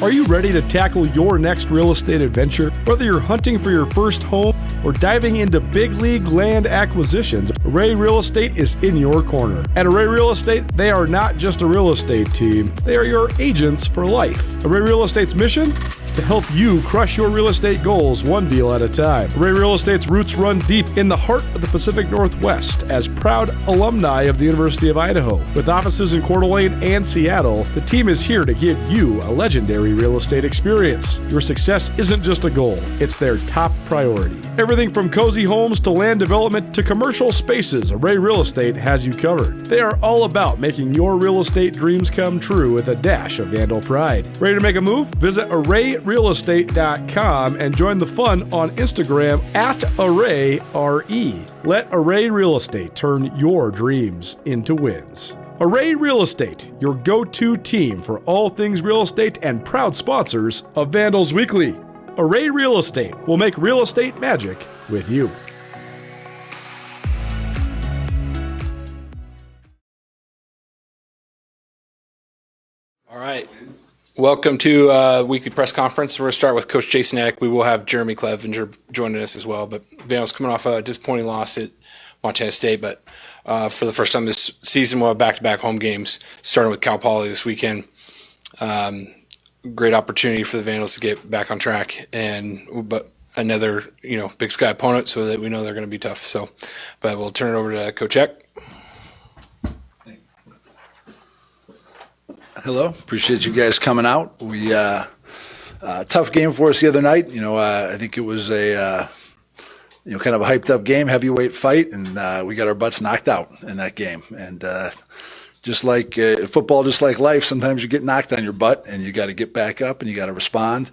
Are you ready to tackle your next real estate adventure? Whether you're hunting for your first home or diving into big league land acquisitions, Array Real Estate is in your corner. At Array Real Estate, they are not just a real estate team, they are your agents for life. Array Real Estate's mission? To help you crush your real estate goals one deal at a time. Array Real Estate's roots run deep in the heart of the Pacific Northwest as proud alumni of the University of Idaho. With offices in Coeur d'Alene and Seattle, the team is here to give you a legendary real estate experience. Your success isn't just a goal, it's their top priority. Everything from cozy homes to land development to commercial spaces, Array Real Estate has you covered. They are all about making your real estate dreams come true with a dash of Vandal pride. Ready to make a move? Visit ArrayRealEstate.com and join the fun on Instagram at ArrayRE. Let Array Real Estate turn your dreams into wins. Array Real Estate, your go-to team for all things real estate and proud sponsors of Vandals Weekly. Array Real Estate will make real estate magic with you. All right. Welcome to weekly press conference. We're going to start with Coach Jason Eck. We will have Jeremy Clevenger joining us as well. But Vandals coming off a disappointing loss at Montana State. But for the first time this season, we'll have back-to-back home games, starting with Cal Poly this weekend. Great opportunity for the Vandals to get back on track, but another Big Sky opponent, so that we know they're going to be tough. But we'll turn it over to Coach Eck. Hello, appreciate you guys coming out. We tough game for us the other night. I think it was a kind of a hyped up game, heavyweight fight, and we got our butts knocked out in that game. And just like football, just like life, sometimes you get knocked on your butt, and you got to get back up and you got to respond.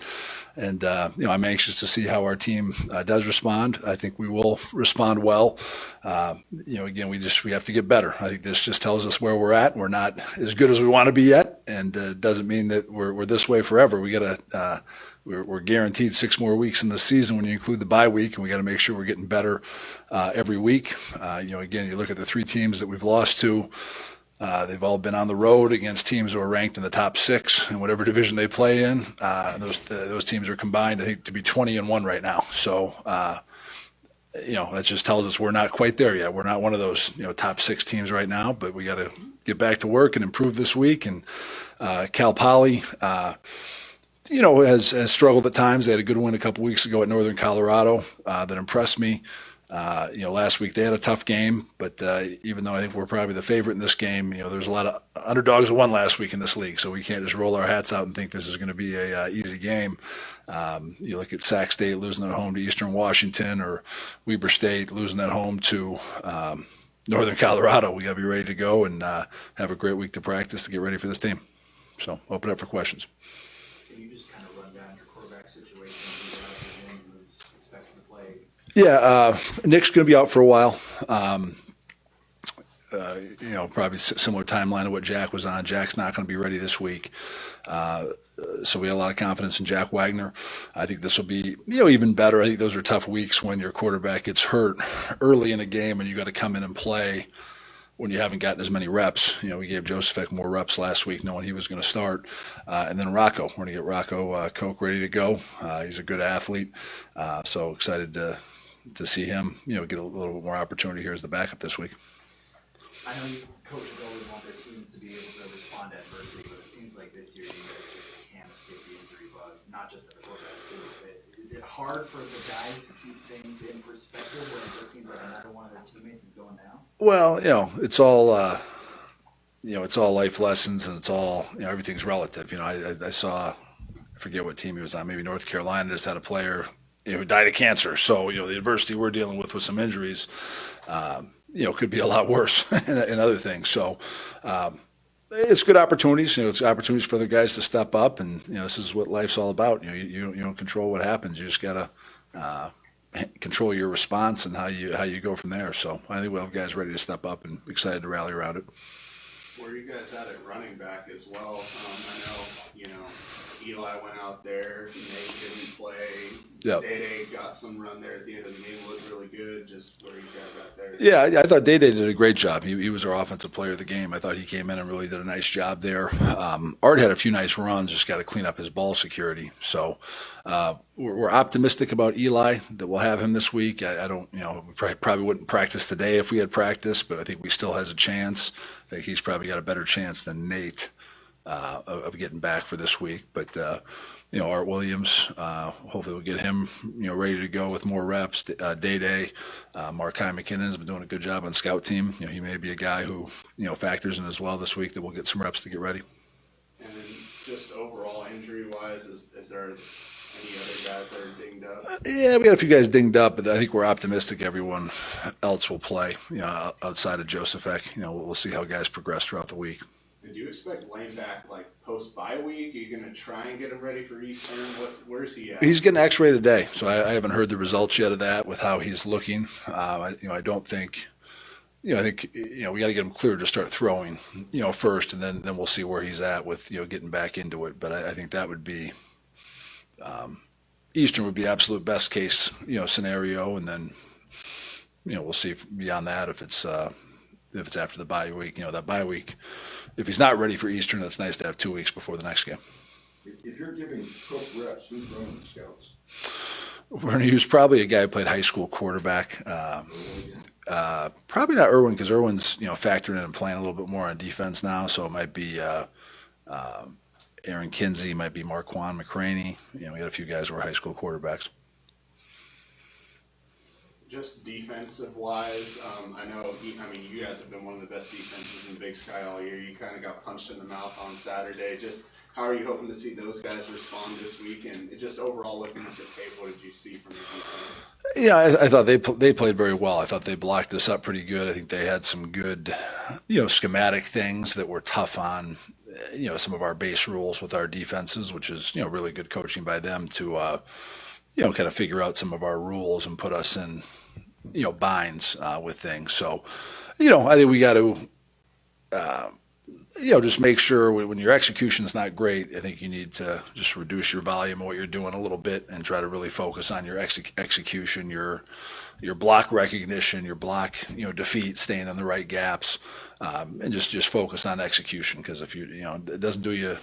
And I'm anxious to see how our team does respond. I think we will respond well. Again, we have to get better. I think this just tells us where we're at. We're not as good as we want to be yet, and doesn't mean that we're this way forever. We're guaranteed 6 more weeks in the season when you include the bye week, and we got to make sure we're getting better every week. Again, you look at the 3 teams that we've lost to. They've all been on the road against teams who are ranked in the top 6 in whatever division they play in. And those teams are combined, I think, to be 20-1 right now. So, that just tells us we're not quite there yet. We're not one of those, top 6 teams right now, but we got to get back to work and improve this week. And Cal Poly, has struggled at times. They had a good win a couple weeks ago at Northern Colorado that impressed me. Last week they had a tough game, but even though I think we're probably the favorite in this game, there's a lot of underdogs that won last week in this league, so we can't just roll our hats out and think this is going to be a easy game. You look at Sac State losing at home to Eastern Washington, or Weber State losing at home to Northern Colorado. We got to be ready to go and have a great week to practice to get ready for this team. So open up for questions. Can you just kind of run down your quarterback situation? Who's expected to play? Yeah, Nick's going to be out for a while. Probably similar timeline to what Jack was on. Jack's not going to be ready this week. So we have a lot of confidence in Jack Wagner. I think this will be, even better. I think those are tough weeks when your quarterback gets hurt early in a game and you got to come in and play when you haven't gotten as many reps. We gave Joseph Eck more reps last week knowing he was going to start. And then Rocco. We're going to get Rocco Koch ready to go. He's a good athlete. So excited to see him, get a little bit more opportunity here as the backup this week. I know coaches always want their teams to be able to respond to adversity, but it seems like this year you guys just can't escape the injury bug, not just the quarterbacks too. Is it hard for the guys to keep things in perspective when it just seems like another one of their teammates is going down? Well, it's all it's all life lessons, and it's all everything's relative. I saw, I forget what team he was on, maybe North Carolina just had a player who died of cancer. So the adversity we're dealing with some injuries, could be a lot worse and other things. So it's good opportunities. It's opportunities for other guys to step up, and this is what life's all about. You don't control what happens. You just gotta control your response and how you go from there. So I think we'll have guys ready to step up and excited to rally around it. Where are you guys at running back as well? I know Eli went out there. Nate didn't play. Yep. Day got some run there at the end of the game, looked really good. Just where you guys at there? Yeah, I thought Day did a great job. He was our offensive player of the game. I thought he came in and really did a nice job there. Art had a few nice runs, just got to clean up his ball security. So we're optimistic about Eli that we'll have him this week. I don't, we probably wouldn't practice today if we had practice, but I think we still has a chance. I think he's probably got a better chance than Nate of getting back for this week. But Art Williams, hopefully we'll get him, ready to go with more reps. Day. Markai McKinnon's been doing a good job on scout team. He may be a guy who, factors in as well this week that we'll get some reps to get ready. And then just overall injury-wise, is there any other guys that are dinged up? Yeah, we got a few guys dinged up, but I think we're optimistic everyone else will play, outside of Joseph Eck. We'll see how guys progress throughout the week. And do you expect Lane back like post-bye week? Are you going to try and get him ready for Eastern? Where's he at? He's getting X-ray today, so I haven't heard the results yet of that with how he's looking. I don't think, I think we got to get him cleared to start throwing, first, and then we'll see where he's at with getting back into it. But I think that would be Eastern would be absolute best case scenario, and then we'll see beyond that if it's after the bye week. That bye week. If he's not ready for Eastern, it's nice to have 2 weeks before the next game. If you're giving Cook reps, who's running the scouts? We're going to use probably a guy who played high school quarterback. Probably not Irwin, because Irwin's factoring in and playing a little bit more on defense now. So it might be Aaron Kinsey, might be Marquand McCraney. We got a few guys who are high school quarterbacks. Just defensive-wise, I know, you guys have been one of the best defenses in Big Sky all year. You kind of got punched in the mouth on Saturday. Just how are you hoping to see those guys respond this week? And just overall looking at the tape, what did you see from the defense? Yeah, I thought they played very well. I thought they blocked us up pretty good. I think they had some good, schematic things that were tough on, some of our base rules with our defenses, which is, really good coaching by them to, kind of figure out some of our rules and put us in, binds with things. So, I think we got to, just make sure when your execution is not great, I think you need to just reduce your volume of what you're doing a little bit and try to really focus on your execution, your block recognition, your block, defeat, staying in the right gaps, and just focus on execution. Because if it doesn't do you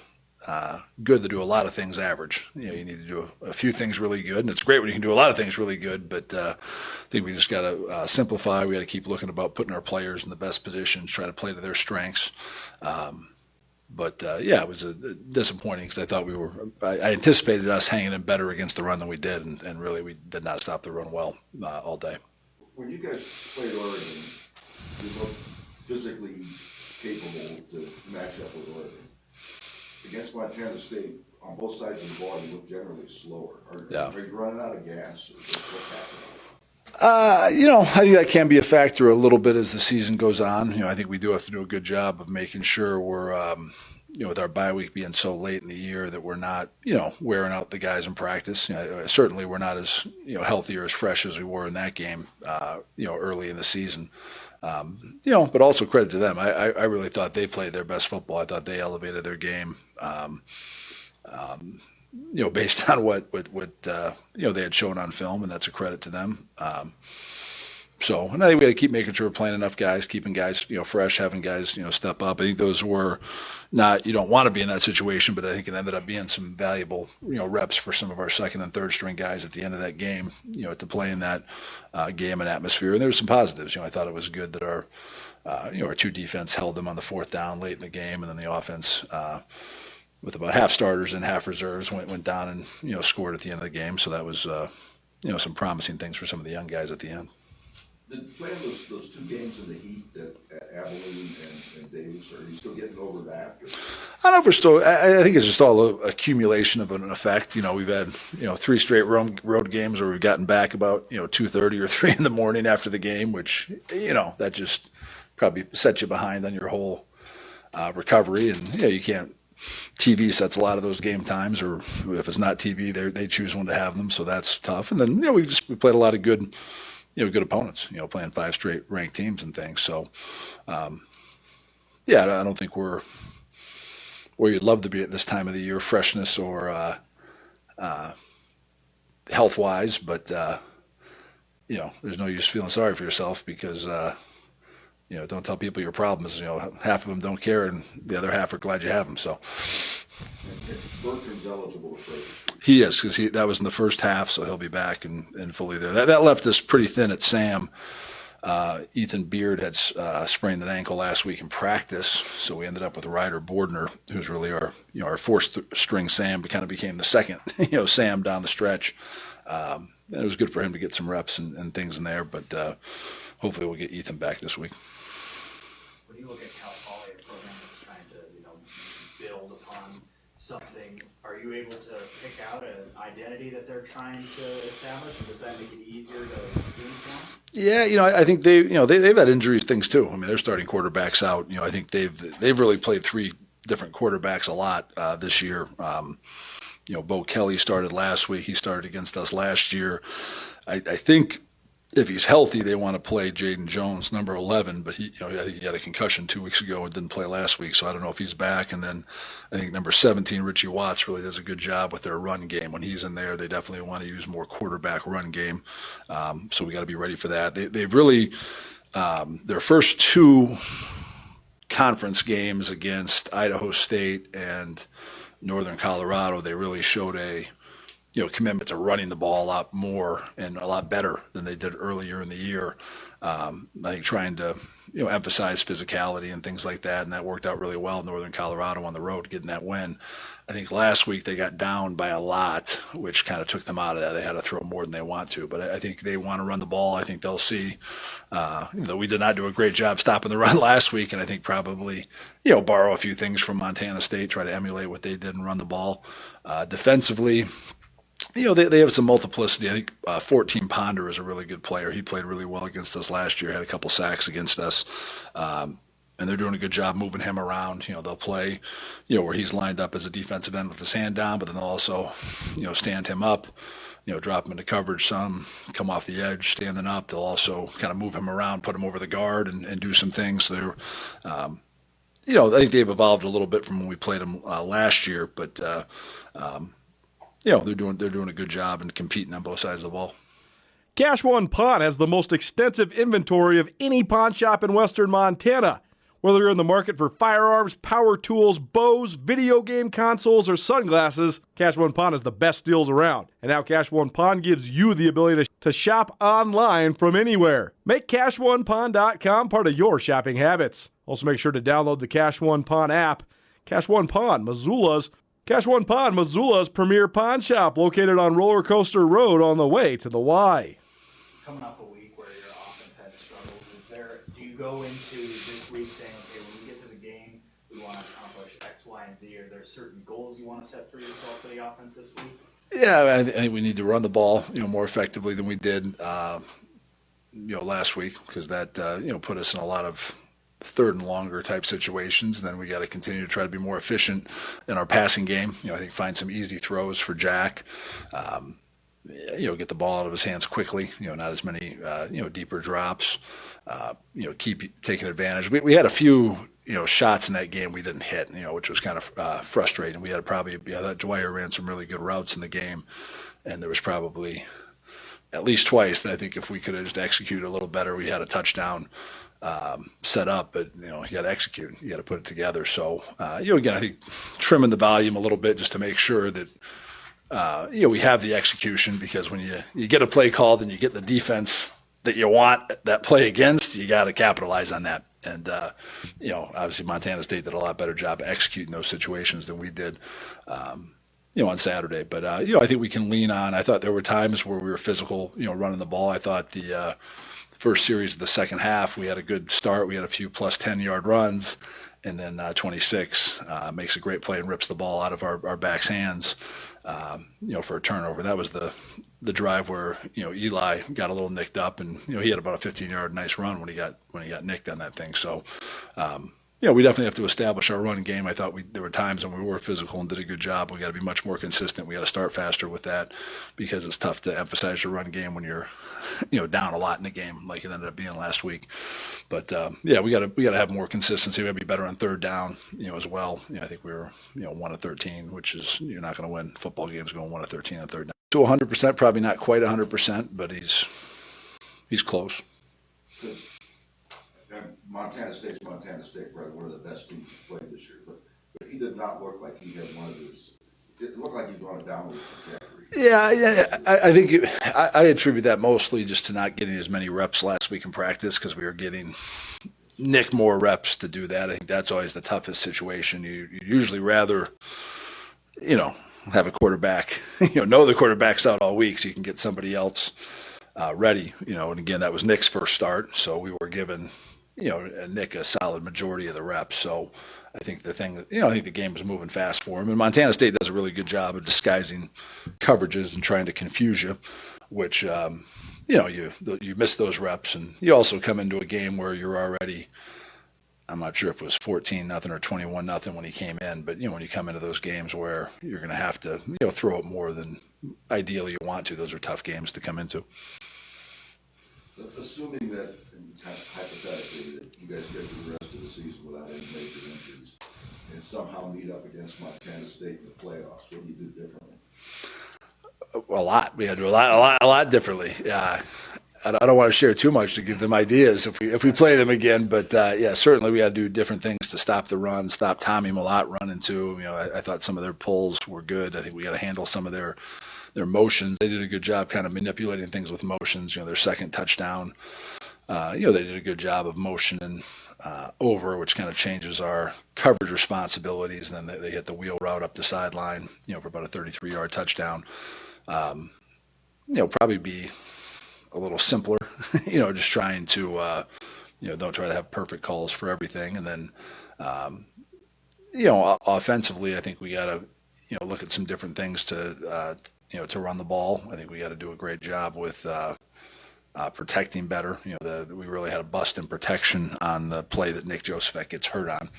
good to do a lot of things average. You need to do a few things really good, and it's great when you can do a lot of things really good, but I think we just got to simplify. We got to keep looking about putting our players in the best positions, try to play to their strengths. It was disappointing because I thought I anticipated us hanging in better against the run than we did, and really we did not stop the run well all day. When you guys played Oregon, you looked physically capable to match up with Oregon. Against Montana State, on both sides of the ball, you look generally slower. Are you running out of gas, or what's happening? I think that can be a factor a little bit as the season goes on. I think we do have to do a good job of making sure we're, with our bye week being so late in the year that we're not, wearing out the guys in practice. Certainly we're not as, healthy or as fresh as we were in that game, early in the season. But also credit to them. I really thought they played their best football. I thought they elevated their game, based on what they had shown on film, and that's a credit to them. And I think we got to keep making sure we're playing enough guys, keeping guys, fresh, having guys, step up. I think those were not, you don't want to be in that situation, but I think it ended up being some valuable, reps for some of our second and third string guys at the end of that game, to play in that game and atmosphere. And there were some positives. I thought it was good that our two defense held them on the fourth down late in the game, and then the offense, with about half starters and half reserves, went down and, scored at the end of the game. So that was, some promising things for some of the young guys at the end. Did playing those two games in the heat at Abilene and Davis, are you still getting over that? Or? I don't know if we're still. I think it's just all an accumulation of an effect. We've had 3 straight road games where we've gotten back about 2:30 or 3 in the morning after the game, which that just probably sets you behind on your whole recovery. And you can't. TV sets a lot of those game times, or if it's not TV, they choose when to have them, so that's tough. And then we played a lot of good. Good opponents, playing 5 straight ranked teams and things. So, I don't think we're where you'd love to be at this time of the year, freshness or, health-wise, but, there's no use feeling sorry for yourself because, don't tell people your problems. Half of them don't care and the other half are glad you have them. So And Bertram's eligible to play this week. he is, because that was in the first half, so he'll be back and fully there. That left us pretty thin at Sam. Ethan Beard had sprained an ankle last week in practice, so we ended up with Ryder Bordner, who's really our fourth string Sam, kind of became the second Sam down the stretch. And it was good for him to get some reps and things in there, but hopefully we'll get Ethan back this week. When you look at Cal Poly, a program that's trying to build upon something, are you able to pick out an identity that they're trying to establish, and does that make it easier to scheme for them? Yeah, I think they've had injury things too. I mean, they're starting quarterbacks out. I think they've really played three different quarterbacks a lot this year. Bo Kelly started last week. He started against us last year. I think if he's healthy, they want to play Jaden Jones, number 11, but I think he had a concussion 2 weeks ago and didn't play last week, so I don't know if he's back. And then I think number 17, Richie Watts, really does a good job with their run game. When he's in there, they definitely want to use more quarterback run game, so we got to be ready for that. They've really their first two conference games against Idaho State and Northern Colorado, they really showed a commitment to running the ball a lot more and a lot better than they did earlier in the year. I think trying to, emphasize physicality and things like that, and that worked out really well. Northern Colorado on the road getting that win. I think last week they got down by a lot, which kind of took them out of that. They had to throw more than they want to, but I think they want to run the ball. I think they'll see that we did not do a great job stopping the run last week, and I think probably, borrow a few things from Montana State, try to emulate what they did and run the ball. Defensively, they have some multiplicity. I think 14 Ponder is a really good player. He played really well against us last year, had a couple sacks against us. And they're doing a good job moving him around. They'll play, where he's lined up as a defensive end with his hand down, but then they'll also, stand him up, drop him into coverage some, come off the edge, standing up. They'll also kind of move him around, put him over the guard and do some things. So they're, I think they've evolved a little bit from when we played them last year, but, they're doing a good job and competing on both sides of the ball. Cash One Pawn has the most extensive inventory of any pawn shop in western Montana. Whether you're in the market for firearms, power tools, bows, video game consoles, or sunglasses, Cash One Pawn has the best deals around. And now Cash One Pawn gives you the ability to shop online from anywhere. Make CashOnePawn.com part of your shopping habits. Also make sure to download the Cash One Pawn app. Cash One Pawn, Missoula's premier pawn shop, located on Roller Coaster Road on the way to the Y. Coming off a week where your offense had struggled, do you go into this week saying, okay, when we get to the game, we want to accomplish X, Y, and Z? Are there certain goals you want to set for yourself for the offense this week? Yeah, I think we need to run the ball, more effectively than we did, last week, because that, put us in a lot of third and longer type situations. And then we got to continue to try to be more efficient in our passing game. I think find some easy throws for Jack. Get the ball out of his hands quickly. Not as many deeper drops. Keep taking advantage. We had a few shots in that game we didn't hit. Which was kind of frustrating. We had that Dwyer ran some really good routes in the game, and there was probably at least twice that I think if we could have just executed a little better, we had a touchdown set up, but you got to execute, you got to put it together. So again, I think trimming the volume a little bit just to make sure that we have the execution, because when you get a play called and you get the defense that you want that play against, you got to capitalize on that. And obviously Montana State did a lot better job executing those situations than we did on Saturday. But I think we can lean on. I thought there were times where we were physical, running the ball. I thought the first series of the second half, we had a good start. We had a few plus 10-yard runs, and then 26 makes a great play and rips the ball out of our back's hands, for a turnover. That was the drive where Eli got a little nicked up, and he had about a 15-yard nice run when he got nicked on that thing. So we definitely have to establish our run game. I thought there were times when we were physical and did a good job. We got to be much more consistent. We got to start faster with that, because it's tough to emphasize your run game when you're down a lot in the game like it ended up being last week. But we got to have more consistency. We got to be better on third down, as well. I think we were 1 of 13, which is, you're not going to win football games going 1 of 13 on third down. to 100%, probably not quite 100%, but he's close. Because Montana State's Montana State, probably one of the best teams to play this year, but he did not look like he had one of his. It looked like he was on a downward trajectory. Yeah. I think I attribute that mostly just to not getting as many reps last week in practice because we were getting Nick more reps to do that. I think that's always the toughest situation. You'd usually rather, have a quarterback, know the quarterback's out all week so you can get somebody else ready, and again, that was Nick's first start. So we were given, Nick a solid majority of the reps. So I think I think the game was moving fast for him. And Montana State does a really good job of disguising coverages and trying to confuse you, which, you miss those reps. And you also come into a game where you're already, I'm not sure if it was 14-0 or 21-0 when he came in, but, when you come into those games where you're going to have to, throw it more than ideally you want to, those are tough games to come into. Assuming that, and kind of hypothetically, that you guys get through the rest of the season without any major injuries and somehow meet up against Montana State in the playoffs, what do you do differently? A lot. We had to do a lot differently. I don't want to share too much to give them ideas if we play them again, but certainly we had to do different things to stop the run, stop Tommy Malott running too. I thought some of their pulls were good. I think we got to handle some of their motions. They did a good job kind of manipulating things with motions. Their second touchdown, they did a good job of motioning over, which kind of changes our coverage responsibilities. And then they hit the wheel route up the sideline, for about a 33-yard touchdown. Probably be a little simpler, just trying to, don't try to have perfect calls for everything. And then, offensively, I think we got to, look at some different things to run the ball. I think we got to do a great job with protecting better. We really had a bust in protection on the play that Nick Joseph gets hurt on.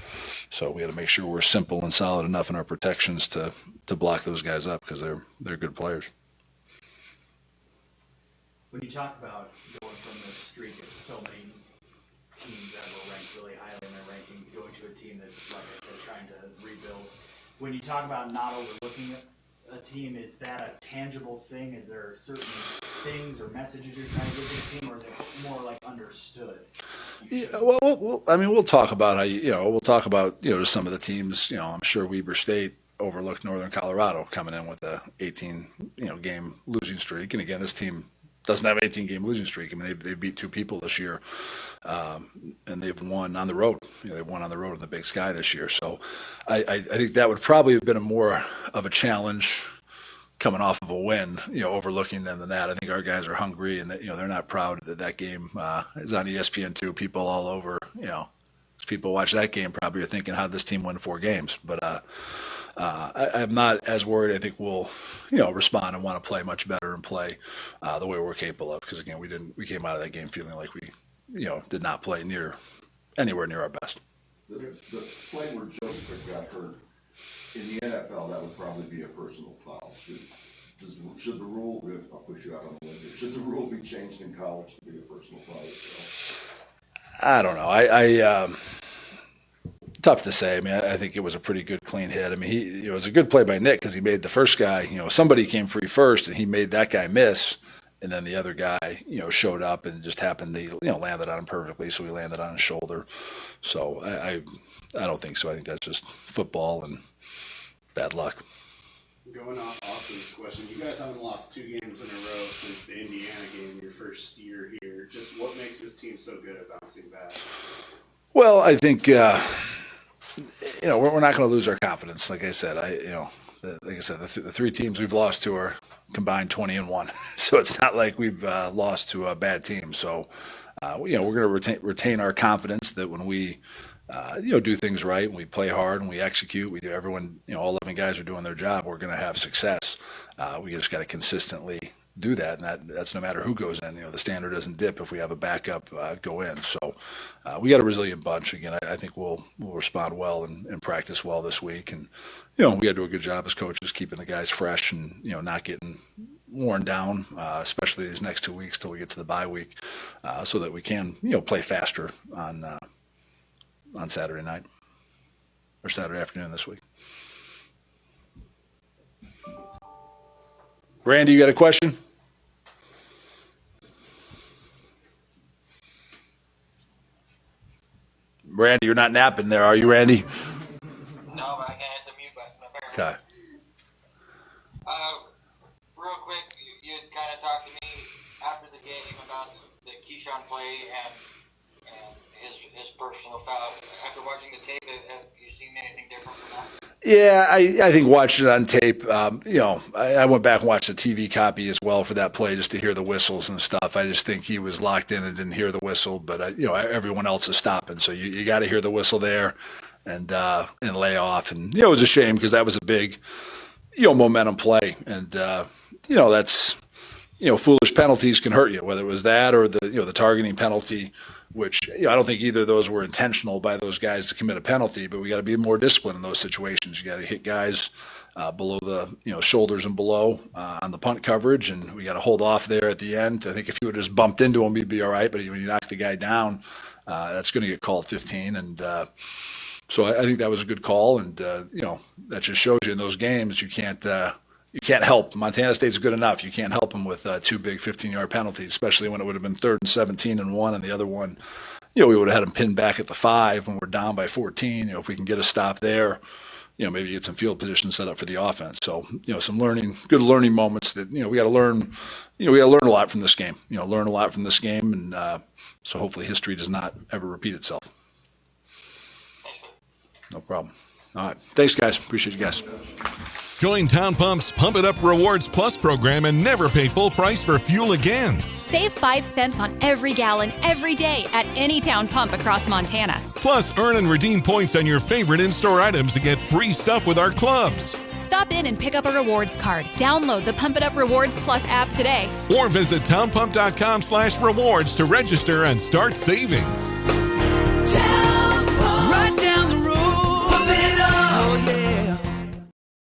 So we got to make sure we're simple and solid enough in our protections to block those guys up because they're good players. When you talk about going from this streak of so many teams that were ranked really highly in their rankings, going to a team that's, like I said, trying to rebuild, when you talk about not overlooking a team, is that a tangible thing? Is there certain things or messages you're trying to give to the team, or is it more like understood? Yeah, we'll talk about just some of the teams. I'm sure Weber State overlooked Northern Colorado coming in with a 18 game losing streak, and again, this team doesn't have an 18-game losing streak. I mean, they beat two people this year, and they've won on the road. They won on the road in the Big Sky this year. So I think that would probably have been more of a challenge coming off of a win, overlooking them than that. I think our guys are hungry, and they're not proud that game is on ESPN2. People all over, as people watch that game probably are thinking, how did this team win 4 games? But I'm not as worried. I think we'll, respond and want to play much better and play the way we're capable of. Because again, we came out of that game feeling like we, did not play anywhere near our best. The play where Joseph got hurt in the NFL, that would probably be a personal foul. Should the rule? I'll push you out on the limb here. Should the rule be changed in college to be a personal foul? I don't know. Tough to say. I mean, I think it was a pretty good clean hit. I mean, it was a good play by Nick because he made the first guy, somebody came free first and he made that guy miss. And then the other guy, showed up and just happened to, landed on him perfectly. So he landed on his shoulder. So I don't think so. I think that's just football and bad luck. Going off Austin's question, you guys haven't lost 2 games in a row since the Indiana game, your first year here. Just what makes this team so good at bouncing back? Well, I think, we're not going to lose our confidence. Like I said, the 3 teams we've lost to are combined 20-1. So it's not like we've lost to a bad team. So, we're going to retain our confidence that when we, do things right, and we play hard and we execute, we do everyone, all 11 guys are doing their job, we're going to have success. We just got to consistently do that, and that's no matter who goes in. The standard doesn't dip if we have a backup go in. So we got a resilient bunch. Again, I think we'll respond well and practice well this week. And we got to do a good job as coaches keeping the guys fresh and not getting worn down, especially these next 2 weeks till we get to the bye week, so that we can play faster on Saturday night or Saturday afternoon this week. Randy, you got a question? Randy, you're not napping there, are you, Randy? No, but I can't hit the mute button. Apparently. Okay. Real quick, you had kind of talked to me after the game about the Keyshawn play and his personal foul. After watching the tape, have you seen anything different from that? Yeah, I think watching it on tape, I went back and watched the TV copy as well for that play just to hear the whistles and stuff. I just think he was locked in and didn't hear the whistle, but everyone else is stopping, so you got to hear the whistle there and lay off. And it was a shame because that was a big momentum play, and that's foolish penalties can hurt you, whether it was that or the targeting penalty, which I don't think either of those were intentional by those guys to commit a penalty, but we got to be more disciplined in those situations. You got to hit guys below the shoulders and below on the punt coverage, and we got to hold off there at the end. I think if you would have just bumped into him, he'd be all right, but when you knock the guy down, that's going to get called 15, and so I think that was a good call, and that just shows you in those games you can't help. Montana State's good enough. You can't help them with two big 15-yard penalties, especially when it would have been 3rd and 17 and 1, and the other one, we would have had them pinned back at the 5 when we're down by 14. If we can get a stop there, maybe get some field position set up for the offense. So, some good learning moments that, we got to learn. We got to learn a lot from this game. Learn a lot from this game, and so hopefully history does not ever repeat itself. No problem. All right. Thanks, guys. Appreciate you guys. Join Town Pump's Pump It Up Rewards Plus program and never pay full price for fuel again. Save 5 cents on every gallon every day at any Town Pump across Montana. Plus, earn and redeem points on your favorite in-store items to get free stuff with our clubs. Stop in and pick up a rewards card. Download the Pump It Up Rewards Plus app today. Or visit townpump.com/rewards to register and start saving. Town